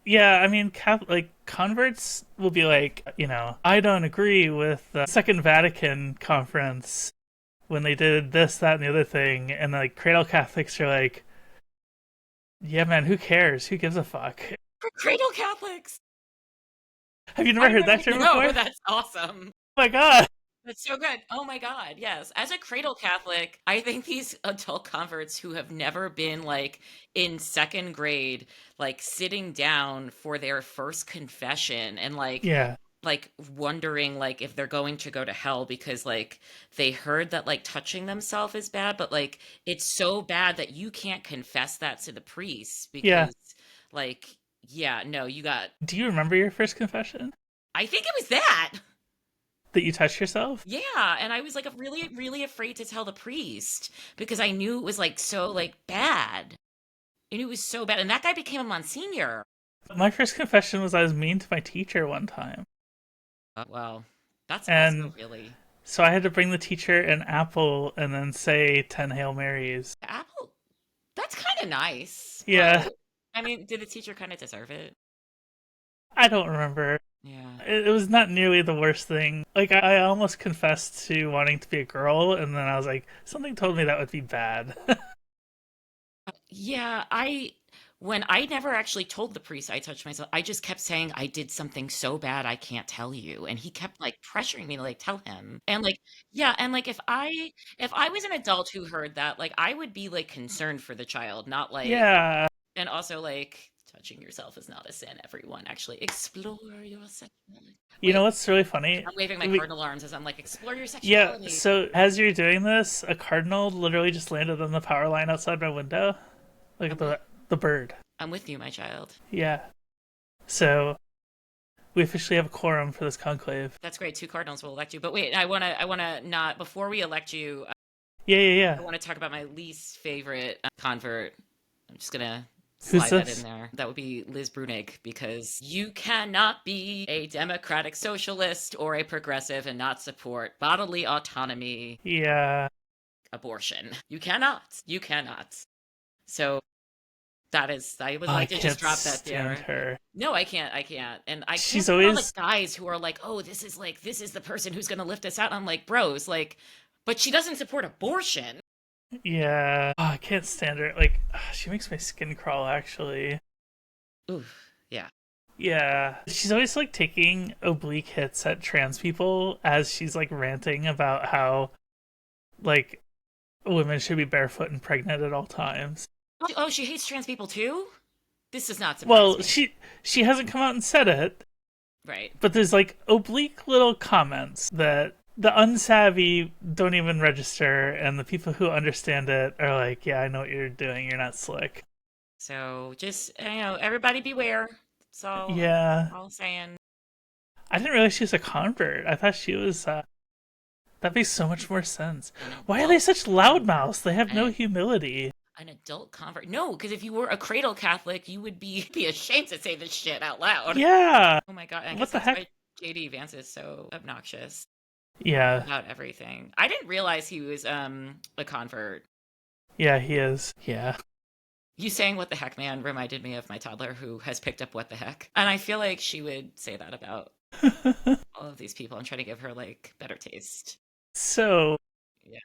yeah, I mean, like converts will be like, I don't agree with the Second Vatican Conference when they did this, that, and the other thing, and like Cradle Catholics are like, yeah, man, who cares? Who gives a fuck? For Cradle Catholics. Have you never I heard never that term before? know. Oh That's awesome. my god! That's so good. Oh my God. Yes. As a cradle Catholic, I think these adult converts who have never been like in second grade, like sitting down for their first confession and Yeah, like wondering like if they're going to go to hell because like they heard that like touching themselves is bad, but like it's so bad that you can't confess that to the priest yeah. because like yeah, no, you got Do you remember your first confession? I think it was that. That you touched yourself? Yeah, and I was like really, really afraid to tell the priest because I knew it was like so like bad. And it was so bad. And that guy became a Monsignor. My first confession was I was mean to my teacher one time. Well, that's also And really so I had to bring the teacher an apple and then say 10 Hail Marys. Apple. That's kind of nice. Yeah, But I mean, did the teacher kind of deserve it? I don't remember. Yeah. It was not nearly the worst thing. Like, I almost confessed to wanting to be a girl, and then I was like, something told me that would be bad. Yeah, when I never actually told the priest I touched myself, I just kept saying I did something so bad I can't tell you. And he kept like pressuring me to like tell him. And like, yeah, and like if I was an adult who heard that, like I would be like concerned for the child, not like Yeah. and also like touching yourself is not a sin, everyone. Actually explore your sexuality. You know Wait, what's really funny? I'm waving my We, cardinal arms as I'm like, explore your yeah, sexuality. so as you're doing this, a cardinal literally just landed on the power line outside my window. Look I'm at with, the bird. I'm with you, my child. Yeah. So we officially have a quorum for this conclave. That's great. Two cardinals will elect you. But wait, I wanna not before we elect you. Yeah, yeah, yeah. I want to talk about my least favorite convert. I'm just gonna Who's slide that in this? there. That would be Liz Brunig because you cannot be a democratic socialist or a progressive and not support bodily autonomy, Yeah. abortion. You cannot. You cannot. So that is, I would I like to just can't drop that stand there. her. No, I can't. I can't. And I can't She's stand all like always guys who are like, oh, this is the person who's going to lift us out. I'm like, bros, like, but she doesn't support abortion. yeah. Oh, I can't stand her. Like, she makes my skin crawl actually. Oof. Yeah. Yeah. She's always like taking oblique hits at trans people as she's like ranting about how like women should be barefoot and pregnant at all times. Oh, she hates trans people too? This does not surprise Well, me. she hasn't come out and said it, Right. but there's like oblique little comments that the unsavvy don't even register, and the people who understand it are like, yeah, I know what you're doing. You're not slick. So just, everybody beware. That's Yeah. all I'm saying. I didn't realize she was a convert. I thought she was, that makes so much more sense. An Why are they adult, such loudmouths? They have no an, humility. an adult convert. No, because if you were a cradle Catholic, you would be ashamed to say this shit out loud. Yeah. Oh my God. I What guess the that's heck? why JD Vance is so obnoxious Yeah. about everything. I didn't realize he was a convert. Yeah, he is. Yeah. You saying what the heck, man, reminded me of my toddler who has picked up what the heck. And I feel like she would say that about all of these people and try to give her like better taste. So, Yeah.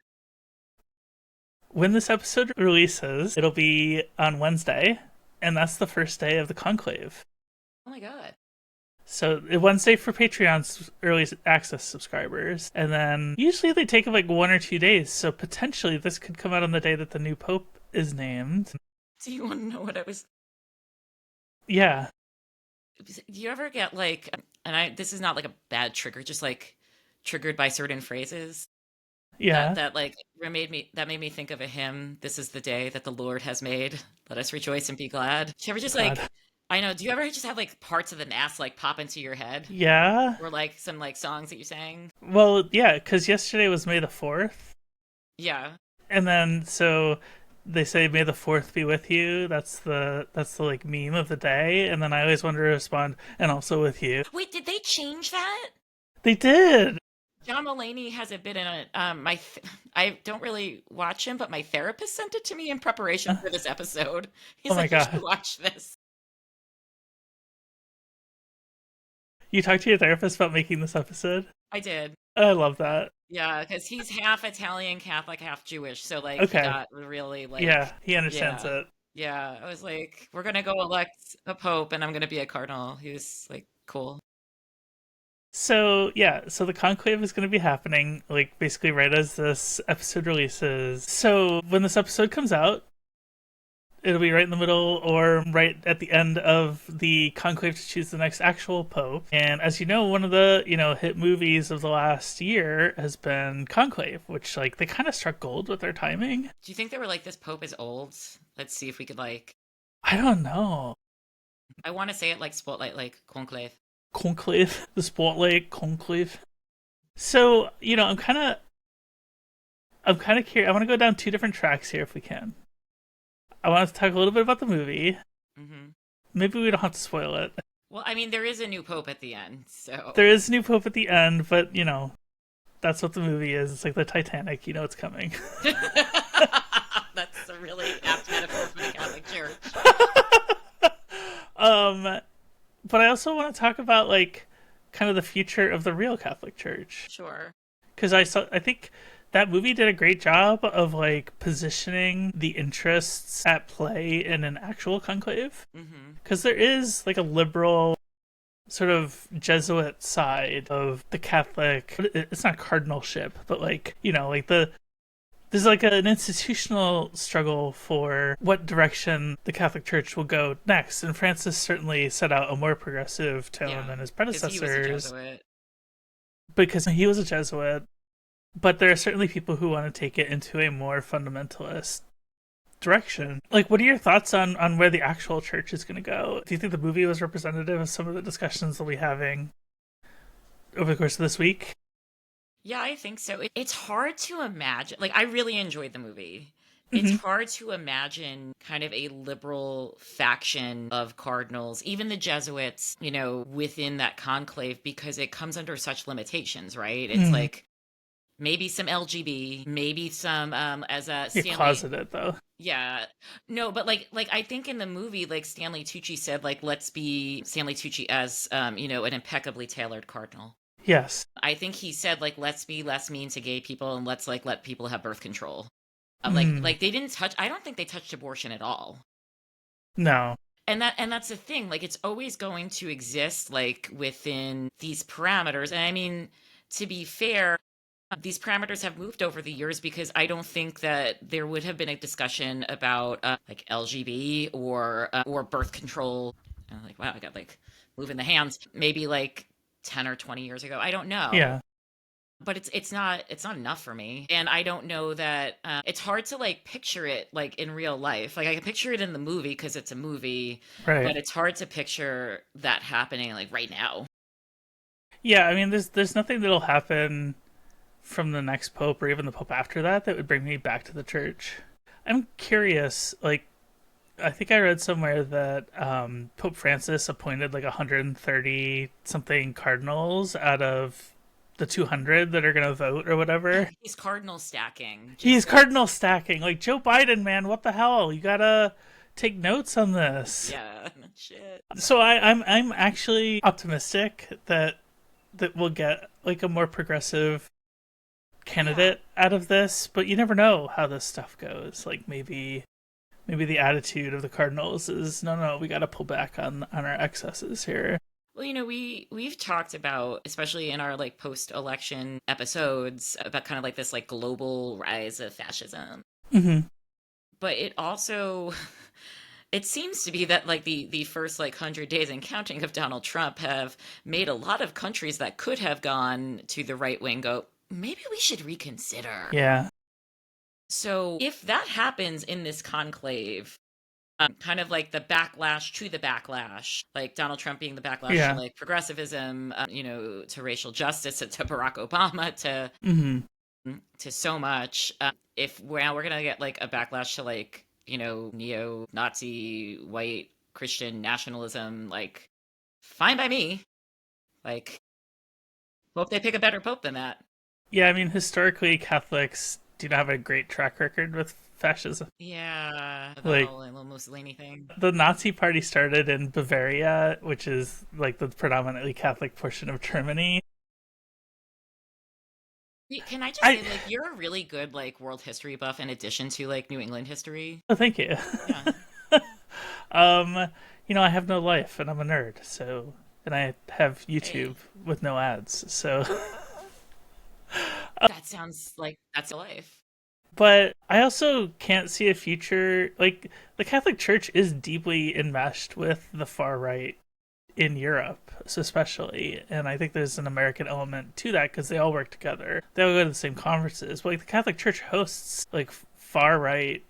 When this episode releases, it'll be on Wednesday, and that's the first day of the Conclave. Oh my god. So Wednesday for Patreon's early access subscribers, and then usually they take like 1 or 2 days, so potentially this could come out on the day that the new Pope is named. Do you want to know what I was... Yeah. Do you ever get like, and this is not like a bad trigger, just like triggered by certain phrases? Yeah. That like made me think of a hymn. This is the day that the Lord has made. Let us rejoice and be glad. Do you ever just God. like, I know, do you ever just have like parts of the Mass like pop into your head? Yeah. Or like some like songs that you sang? Well, yeah, because yesterday was May the 4th. Yeah. And then so they say May the 4th be with you. That's the like meme of the day. And then I always want to respond, and also with you. Wait, did they change that? They did. John Mulaney has a bit in it. I don't really watch him, but my therapist sent it to me in preparation for this episode. He's Oh my like, you God. should watch this. You talked to your therapist about making this episode? I did. I love that. Yeah, because he's half Italian Catholic, half Jewish. So like, Okay. he got really like, Yeah, he understands yeah. it. Yeah, I was like, we're gonna go elect a pope, and I'm gonna be a cardinal. He was like, cool. So, yeah, so the conclave is going to be happening, like, basically right as this episode releases. So, when this episode comes out, it'll be right in the middle or right at the end of the conclave to choose the next actual pope. And as you know, one of the, hit movies of the last year has been Conclave, which, like, they kind of struck gold with their timing. Do you think they were like, this pope is old? Let's see if we could like... I don't know. I want to say it like Spotlight, like conclave. Conclave, the spotlight, conclave. So, I'm kind of curious. I want to go down 2 different tracks here if we can. I want to talk a little bit about the movie. Mm-hmm. Maybe we don't have to spoil it. Well, I mean, there is a new pope at the end, so... There is a new pope at the end, but, that's what the movie is. It's like the Titanic, it's coming. That's a really apt metaphor for the Catholic Church. But I also want to talk about, like, kind of the future of the real Catholic Church. Sure. Because I think that movie did a great job of, like, positioning the interests at play in an actual conclave. Because there is, like, a liberal sort of Jesuit side of the Catholic... It's not cardinalship, but, like, like there's like an institutional struggle for what direction the Catholic Church will go next. And Francis certainly set out a more progressive tone than his predecessors. Because he was a Jesuit. But there are certainly people who want to take it into a more fundamentalist direction. Like, what are your thoughts on where the actual church is going to go? Do you think the movie was representative of some of the discussions that we'll be having over the course of this week? Yeah, I think so. It's hard to imagine. Like, I really enjoyed the movie. It's hard to imagine kind of a liberal faction of cardinals, even the Jesuits, within that conclave, because it comes under such limitations, right? It's like maybe some LGB, maybe some as a Stanley. You're closeted, though. Yeah. No, but like I think in the movie, like Stanley Tucci said, like, let's be Stanley Tucci as an impeccably tailored cardinal. Yes. I think he said, like, let's be less mean to gay people and let's, like, let people have birth control. Like they didn't touch... I don't think they touched abortion at all. No. And that's the thing. Like, it's always going to exist, like, within these parameters. And I mean, to be fair, these parameters have moved over the years because I don't think that there would have been a discussion about, like, LGB or birth control. And I'm like, wow, I got, like, moving the hands. Maybe, like... 10 or 20 years ago. I don't know. Yeah. But it's not enough for me. And I don't know that it's hard to like picture it like in real life. Like I can picture it in the movie because it's a movie, right. But it's hard to picture that happening like right now. Yeah, I mean there's nothing that'll happen from the next pope or even the pope after that would bring me back to the church. I'm curious, like I think I read somewhere that Pope Francis appointed like 130 something cardinals out of the 200 that are going to vote or whatever. He's cardinal stacking. He's cardinal stacking. Like Joe Biden, man, what the hell? You gotta take notes on this. Yeah, shit. So I'm actually optimistic that we'll get like a more progressive candidate out of this, but you never know how this stuff goes. Like maybe the attitude of the Cardinals is no, we got to pull back on our excesses here. Well, we've talked about, especially in our like post-election episodes, about kind of like this like global rise of fascism. Mm-hmm. But it also it seems to be that like the first like 100 days and counting of Donald Trump have made a lot of countries that could have gone to the right wing go, maybe we should reconsider. Yeah. So if that happens in this conclave, kind of like the backlash to the backlash, like Donald Trump being the backlash to like progressivism, to racial justice, to Barack Obama, to so much. If we're gonna get like a backlash to like neo-Nazi white Christian nationalism, like fine by me. Like hope they pick a better pope than that. Yeah, I mean historically Catholics do not have a great track record with fascism. Yeah, the like whole little Mussolini thing. The Nazi Party started in Bavaria, which is like the predominantly Catholic portion of Germany. Can I just say, like, you're a really good like world history buff in addition to like New England history. Oh, thank you. Yeah. I have no life and I'm a nerd, so and I have YouTube with no ads, so that sounds like that's a life. But I also can't see a future, like, the Catholic Church is deeply enmeshed with the far right in Europe, especially. And I think there's an American element to that because they all work together. They all go to the same conferences. But, like, the Catholic Church hosts, like, far right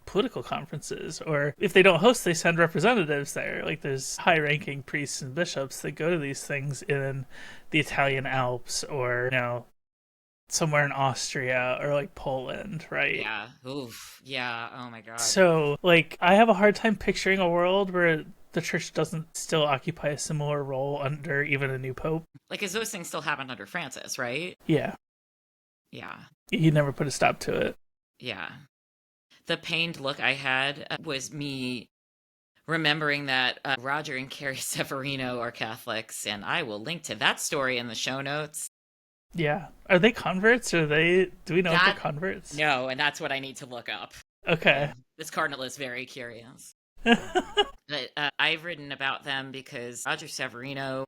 political conferences. Or if they don't host, they send representatives there. Like, there's high ranking priests and bishops that go to these things in the Italian Alps or, somewhere in Austria or like Poland, right? Yeah. Oof. Yeah. Oh my god. So, like, I have a hard time picturing a world where the church doesn't still occupy a similar role under even a new pope. Like, because those things still happened under Francis, right? Yeah. Yeah. He never put a stop to it. Yeah. The pained look I had was me remembering that Roger and Carrie Severino are Catholics, and I will link to that story in the show notes. Yeah. Are they converts? Do we know if they're converts? No, and that's what I need to look up. Okay. This cardinal is very curious. But I've written about them because Roger Severino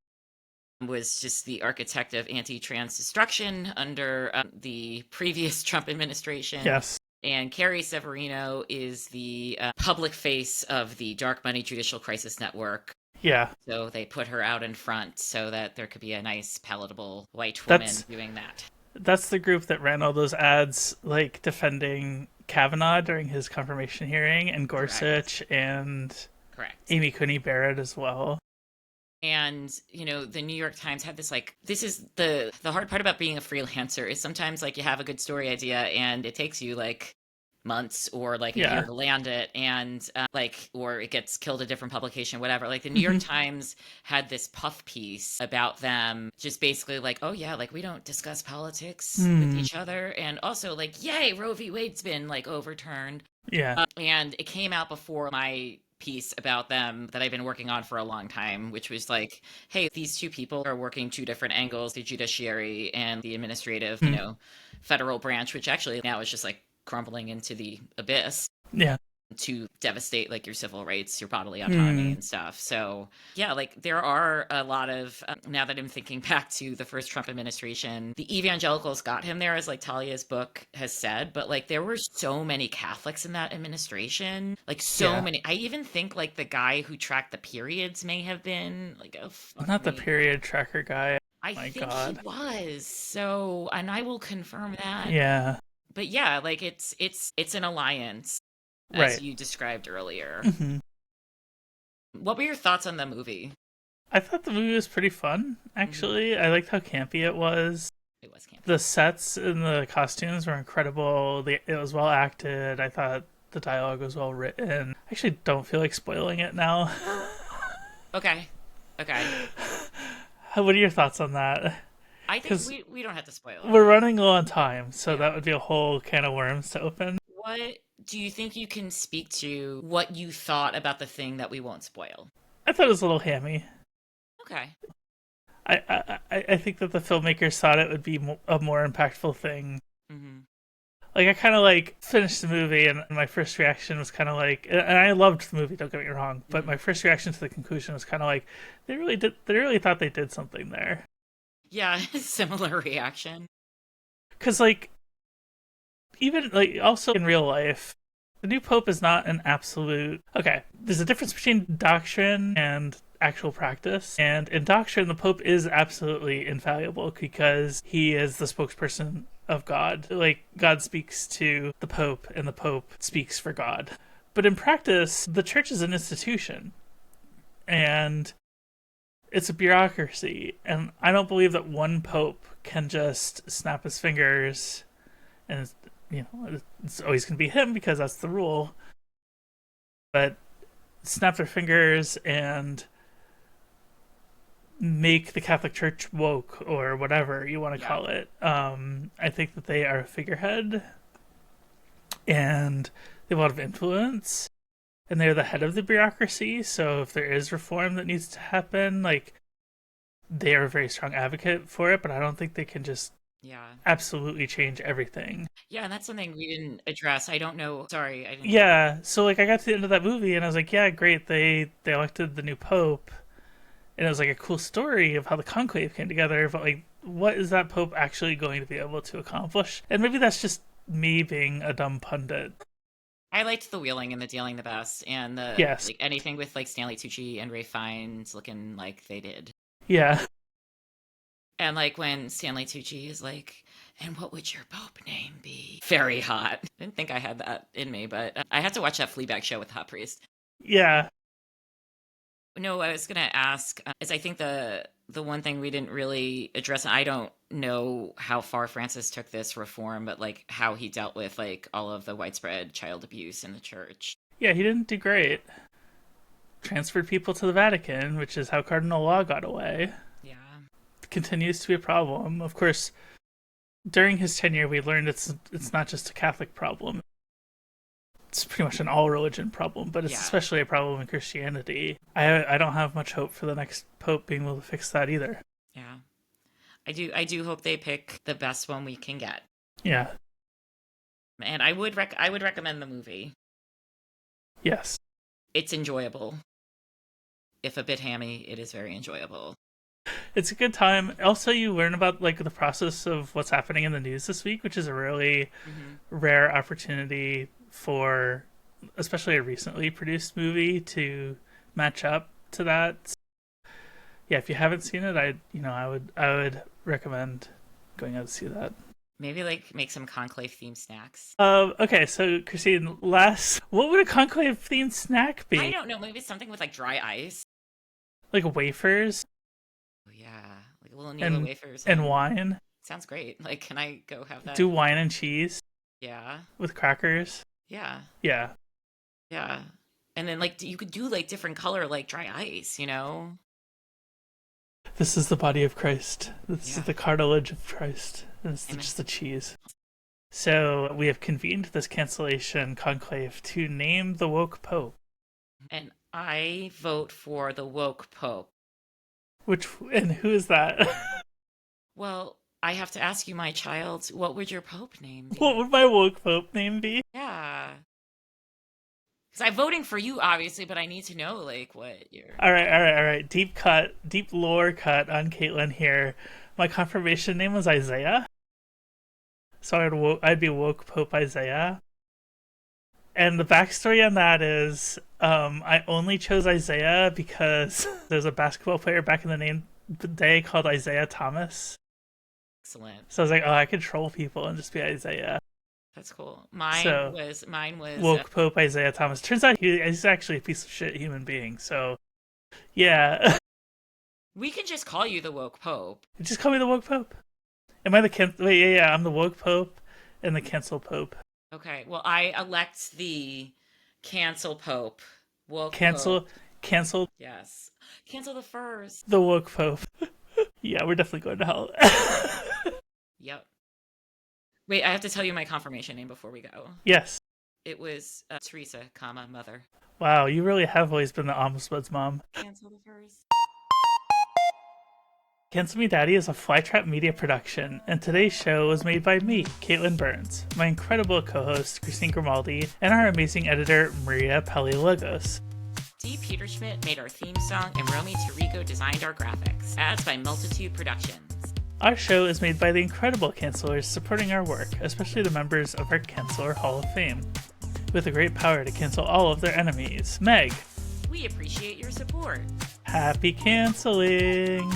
was just the architect of anti-trans destruction under the previous Trump administration. Yes. And Carrie Severino is the public face of the Dark Money Judicial Crisis Network. Yeah. So they put her out in front so that there could be a nice, palatable white woman doing that. That's the group that ran all those ads, like, defending Kavanaugh during his confirmation hearing, and Gorsuch, and Amy Coney Barrett as well. And, the New York Times had this, like, this is the hard part about being a freelancer is sometimes, like, you have a good story idea and it takes you, like, months or like a year to land it, and or it gets killed a different publication, whatever. Like the New York Times had this puff piece about them, just basically like, oh yeah, like we don't discuss politics with each other, and also like, yay, Roe v. Wade's been like overturned. Yeah. And it came out before my piece about them that I've been working on for a long time, which was like, hey, these two people are working two different angles, the judiciary and the administrative, federal branch, which actually now is just like crumbling into the abyss. Yeah. To devastate like your civil rights, your bodily autonomy and stuff. So yeah, like there are a lot of, now that I'm thinking back to the first Trump administration, the evangelicals got him there, as like Talia's book has said, but like there were so many Catholics in that administration, like so many. I even think like the guy who tracked the periods may have been like the period tracker guy. I think he was. So, and I will confirm that. Yeah. But yeah, like it's an alliance, as you described earlier. What were your thoughts on the movie? I thought the movie was pretty fun, actually. I liked how campy it was. It was campy. The sets and the costumes were incredible. It was well acted. I thought the dialogue was well written. I actually don't feel like spoiling it now. Okay. What are your thoughts on that? I think we don't have to spoil it. We're running low on time, so that would be a whole can of worms to open. What do you think you can speak to what you thought about the thing that we won't spoil? I thought it was a little hammy. Okay. I think that the filmmakers thought it would be a more impactful thing. Hmm. Like, I kind of like finished the movie, and my first reaction was kind of like, and I loved the movie, don't get me wrong, but Hmm. my first reaction to the conclusion was kind of like, they really thought they did something there. Yeah, similar reaction. Because, like, even, like, also in real life, the new pope is not an absolute. Okay, there's a difference between doctrine and actual practice. And in doctrine, the pope is absolutely infallible because he is the spokesperson of God. Like, God speaks to the pope, and the pope speaks for God. But in practice, the church is an institution, and it's a bureaucracy. And I don't believe that one pope can just snap his fingers and it's always going to be him because that's the rule. But snap their fingers and make the Catholic Church woke or whatever you want to Yeah. call it. I think that they are a figurehead and they have a lot of influence and they're the head of the bureaucracy. So if there is reform that needs to happen, like they are a very strong advocate for it, but I don't think they can just Yeah. absolutely change everything. Yeah, and that's something we didn't address. I don't know. Sorry, I didn't. Yeah, so like I got to the end of that movie and I was like, yeah, great, they elected the new pope, and it was like a cool story of how the conclave came together. But like, what is that pope actually going to be able to accomplish? And maybe that's just me being a dumb pundit. I liked the wheeling and the dealing the best, and the Yes, like anything with like Stanley Tucci and Ray Fiennes looking like they did. yeah, And like when Stanley Tucci is like, "And what would your pope name be?" Very hot. Didn't think I had that in me, but I had to watch that Fleabag show with the Hot Priest. yeah. No, I was gonna ask is I think the one thing we didn't really address, and I don't know how far Francis took this reform, but like how he dealt with like all of the widespread child abuse in the church. Yeah, he didn't do great. Transferred people to the Vatican, which is how Cardinal Law got away. Yeah. Continues to be a problem. Of course, during his tenure, we learned it's not just a Catholic problem. It's pretty much an all religion problem, but it's Yeah. especially a problem in Christianity. I don't have much hope for the next pope being able to fix that either. Yeah. I do hope they pick the best one we can get. Yeah. And I would recommend the movie. Yes. It's enjoyable. If a bit hammy, it is very enjoyable. It's a good time. Also, you learn about like the process of what's happening in the news this week, which is a really Hmm. rare opportunity for especially a recently produced movie to match up to that. Yeah, if you haven't seen it, I would recommend going out to see that. Maybe like make some conclave themed snacks. Okay, so Christine, last, what would a conclave themed snack I be? don't know, maybe something with like dry ice. Like wafers Oh, yeah, like a little Nilo and wafers and and wine? sounds great. Like, can I go have that? Do wine and cheese Yeah, with crackers? yeah, Yeah. yeah. And then like you could do like different color like dry ice, you know? This is the body of Christ. This is Yeah. the cartilage of Christ. This is Amen. just the cheese. So we have convened this cancellation conclave to name the woke pope. And I vote for the woke pope. Which and who is that? Well, I have to ask you, my child, what would your pope name What be? would my woke pope name be? Yeah. Because I'm voting for you, obviously, but I need to know, like, what your. All right. Deep lore cut on Katelyn here. My confirmation name was Isaiah, so I'd be woke Pope Isaiah. And the backstory on that is, I only chose Isaiah because there's a basketball player back in the day called Isaiah Thomas. Excellent. So I was like, oh, I could troll people and just be Isaiah. That's cool. So Mine was woke Pope Isaiah Thomas. Turns out he's actually a piece of shit human being. So yeah, we can just call you the woke pope. just call me the woke Pope. Am I the wait? Yeah, I'm the woke Pope and the cancel Pope. Okay. Well, I elect the cancel pope. Woke Cancel, pope. cancel Yes. Cancel the first. the woke Pope. Yeah, we're definitely going to hell. Yep. Wait, I have to tell you my confirmation name before we go. Yes. It was Teresa, comma, mother. Wow, you really have always been the ombudsman's mom. Cancel the first. Cancel Me Daddy is a Flytrap media production, and today's show was made by me, Katelyn Burns, my incredible co-host, Christine Grimaldi, and our amazing editor, Maria Paleologos. D. Peterschmidt made our theme song, and Romy Tirico designed our graphics. Ads by Multitude Productions. Our show is made by the incredible cancelers supporting our work, especially the members of our Canceller Hall of Fame. With the great power to cancel all of their enemies, Meg. We appreciate your support. Happy canceling!